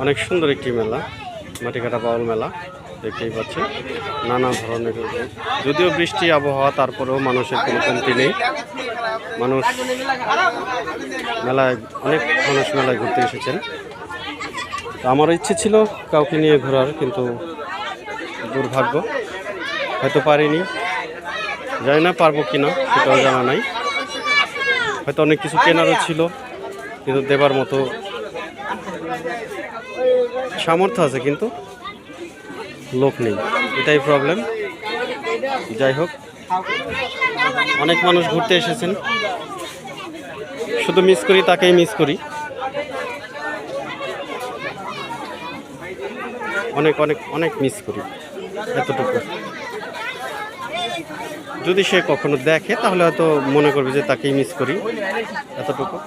অনেক সুন্দর একটি মেলা, মাটিকাটা বাউল মেলা দেখতেই পাচ্ছেন। নানা ধরনের, যদিও বৃষ্টি আবহাওয়া তারপরেও মানুষের কোনো কমতি নেই। মানুষ মেলায়, অনেক মানুষ মেলায় ঘুরতে এসেছেন। আমার ইচ্ছে ছিল কাউকে নিয়ে ঘোরার, কিন্তু দুর্ভাগ্য, হয়তো পারিনি। জানি না পারবো কিনা, সেটাও জানা নাই। হয়তো অনেক কিছু কেনারও ছিল, কিন্তু দেবার মতো সামর্থ্য আছে, কিন্তু লোক নেই, এটাই প্রবলেম। যাই হোক, অনেক মানুষ ঘুরতে এসেছেন, শুধু মিস করি তাকেই মিস করি। অনেক অনেক অনেক মিস করি, এতটুকু। যদি সে কখনো দেখে তাহলে হয়তো মনে করবে যে তাকেই মিস করি, এতটুকু।